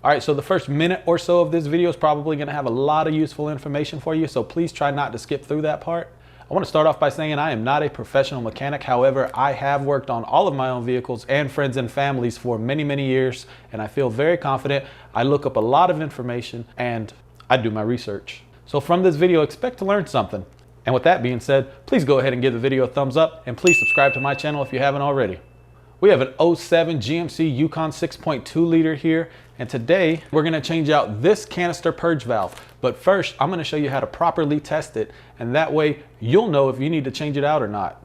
All right, so the first minute or so of this video is probably gonna have a lot of useful information for you, so please try not to skip through that part. I wanna start off by saying I am not a professional mechanic. However, I have worked on all of my own vehicles and friends and families for many, many years, and I feel very confident. I look up a lot of information and I do my research. So from this video, expect to learn something. And with that being said, please go ahead and give the video a thumbs up and please subscribe to my channel if you haven't already. We have an 07 GMC Yukon 6.2 liter here, and today we're gonna change out this canister purge valve. But first, I'm gonna show you how to properly test it, and that way you'll know if you need to change it out or not.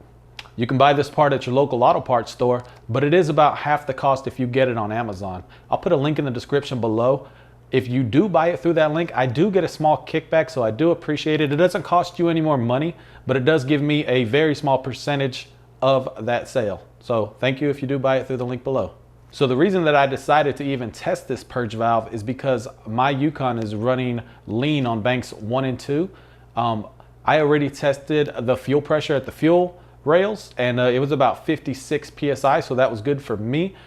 You can buy this part at your local auto parts store, but it is about half the cost if you get it on Amazon. I'll put a link in the description below. If you do buy it through that link, I do get a small kickback, so I do appreciate it. It doesn't cost you any more money, but it does give me a very small percentage of that sale. So thank you if you do buy it through the link below. So the reason that I decided to even test this purge valve is because my Yukon is running lean on banks 1 and 2. I already tested the fuel pressure at the fuel rails, and it was about 56 PSI, so that was good for me.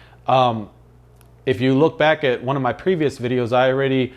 If you look back at one of my previous videos, I already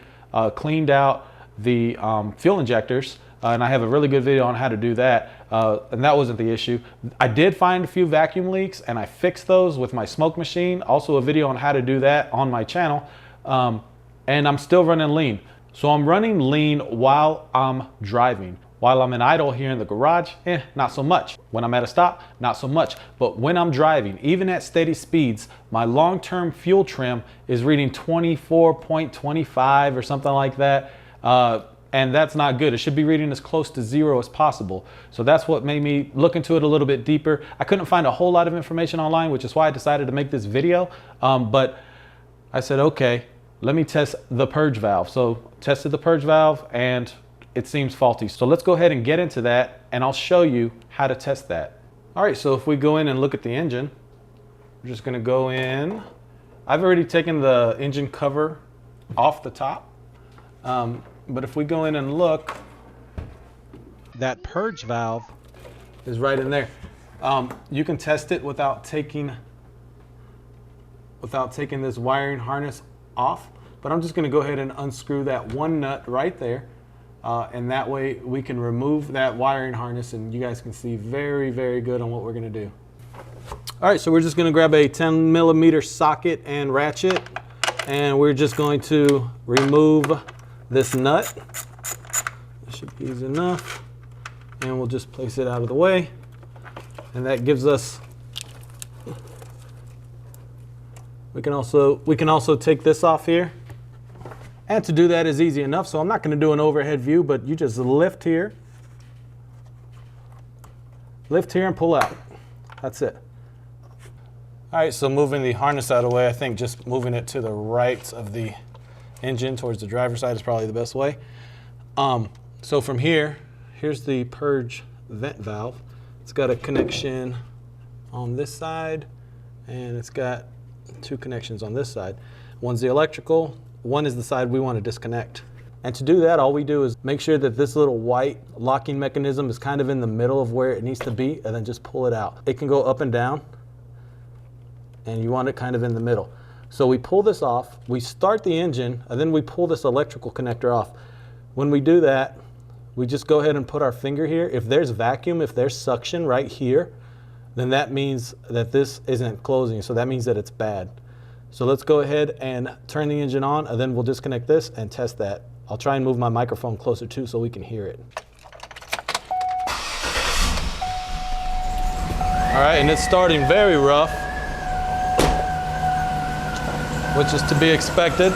cleaned out the fuel injectors, and I have a really good video on how to do that, and that wasn't the issue. I did find a few vacuum leaks, and I fixed those with my smoke machine. Also a video on how to do that on my channel, and I'm still running lean. So I'm running lean while I'm driving. While I'm in idle here in the garage, not so much. When I'm at a stop, not so much. But when I'm driving, even at steady speeds, my long-term fuel trim is reading 24.25 or something like that. And that's not good. It should be reading as close to 0 as possible. So that's what made me look into it a little bit deeper. I couldn't find a whole lot of information online, which is why I decided to make this video. But I said, okay, let me test the purge valve. So tested the purge valve and it seems faulty. So let's go ahead and get into that and I'll show you how to test that. All right, so if we go in and look at the engine, we're just gonna go in. I've already taken the engine cover off the top. But if we go in and look, that purge valve is right in there. You can test it without taking this wiring harness off, but I'm just gonna go ahead and unscrew that one nut right there. And that way we can remove that wiring harness and you guys can see very, very good on what we're gonna do. All right, so we're just gonna grab a 10mm socket and ratchet, and we're just going to remove this nut. That should be easy enough. And we'll just place it out of the way. And that gives us, we can also take this off here. And to do that is easy enough, so I'm not gonna do an overhead view, but you just lift here and pull out. That's it. All right, so moving the harness out of the way, I think just moving it to the right of the engine towards the driver's side is probably the best way. So from here, here's the purge vent valve. It's got a connection on this side, and it's got 2 connections on this side. One's the electrical, one is the side we want to disconnect. And to do that, all we do is make sure that this little white locking mechanism is kind of in the middle of where it needs to be, and then just pull it out. It can go up and down, and you want it kind of in the middle. So we pull this off, we start the engine, and then we pull this electrical connector off. When we do that, we just go ahead and put our finger here. If there's vacuum, if there's suction right here, then that means that this isn't closing, so that means that it's bad. So let's go ahead and turn the engine on, and then we'll disconnect this and test that. I'll try and move my microphone closer too so we can hear it. All right, and it's starting very rough, which is to be expected.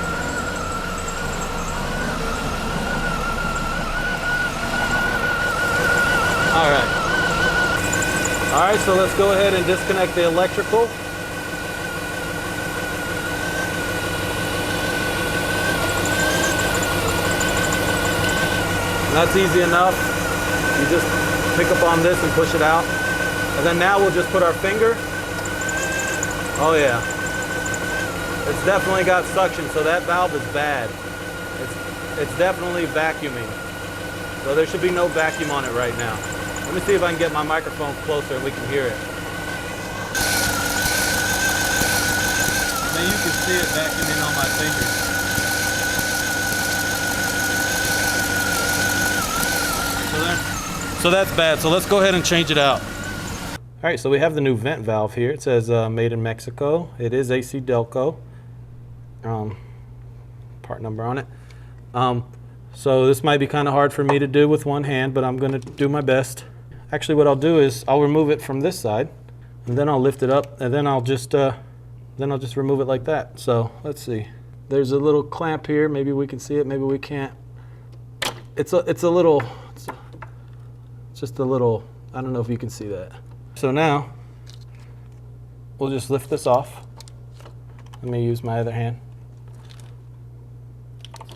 All right, so let's go ahead and disconnect the electrical. And that's easy enough. You just pick up on this and push it out. And then now we'll just put our finger. Oh yeah. It's definitely got suction, so that valve is bad. It's definitely vacuuming. So there should be no vacuum on it right now. Let me see if I can get my microphone closer and we can hear it. I mean, you can see it vacuuming on my fingers. So that's bad. So let's go ahead and change it out. All right, so we have the new vent valve here. It says made in Mexico. It is ACDelco. Part number on it. So this might be kind of hard for me to do with one hand, but I'm going to do my best. Actually, what I'll do is I'll remove it from this side, and then I'll lift it up, and then I'll just remove it like that. So let's see. There's a little clamp here. Maybe we can see it. Maybe we can't. It's just a little. I don't know if you can see that. So now we'll just lift this off. Let me use my other hand.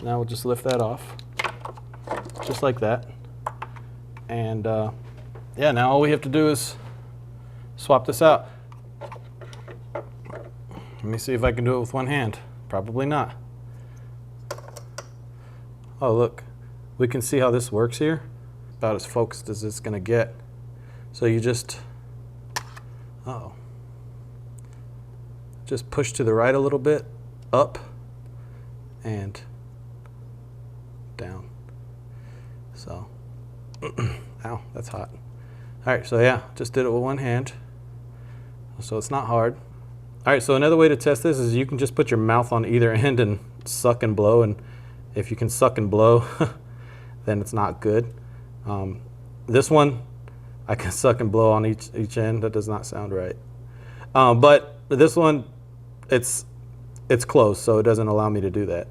Now we'll just lift that off, just like that. And yeah, now all we have to do is swap this out. Let me see if I can do it with one hand. Probably not. Oh, look, we can see how this works here. About as focused as it's gonna get. So you just, just push to the right a little bit, up, and down. So, ow, that's hot. All right, so yeah, just did it with one hand. So it's not hard. All right, so another way to test this is you can just put your mouth on either end and suck and blow. And if you can suck and blow, then it's not good. This one, I can suck and blow on each end. That does not sound right. But this one, it's closed, so it doesn't allow me to do that.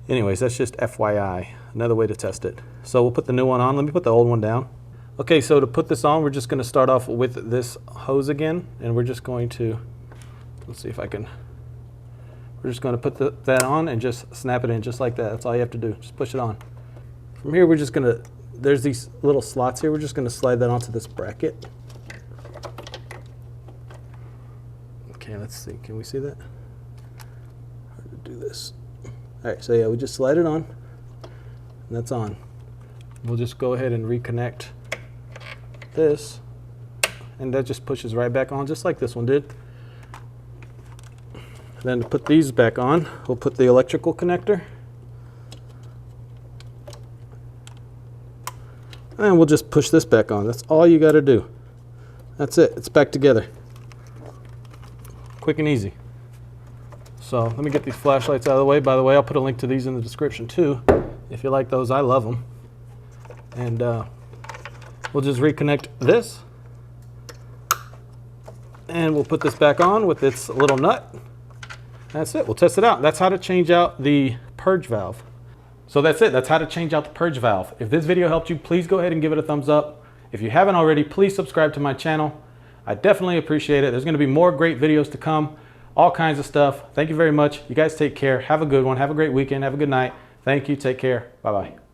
Anyways, that's just FYI, another way to test it. So we'll put the new one on. Let me put the old one down. Okay, so to put this on, we're just going to start off with this hose again, and we're just going to, let's see if I can, we're just going to put that on and just snap it in just like that. That's all you have to do, just push it on. From here, we're just going to, there's these little slots here, we're just going to slide that onto this bracket. Okay, let's see, can we see that? Hard to do this. All right, so yeah, we just slide it on, and that's on. We'll just go ahead and reconnect this, and that just pushes right back on, just like this one did. Then to put these back on, we'll put the electrical connector, and we'll just push this back on. That's all you got to do. That's it. It's back together. Quick and easy. So let me get these flashlights out of the way. By the way, I'll put a link to these in the description too. If you like those, I love them. And we'll just reconnect this. And we'll put this back on with its little nut. That's it. We'll test it out. That's how to change out the purge valve. So that's it. That's how to change out the purge valve. If this video helped you, please go ahead and give it a thumbs up. If you haven't already, please subscribe to my channel. I definitely appreciate it. There's going to be more great videos to come. All kinds of stuff. Thank you very much. You guys take care. Have a good one. Have a great weekend. Have a good night. Thank you. Take care. Bye-bye.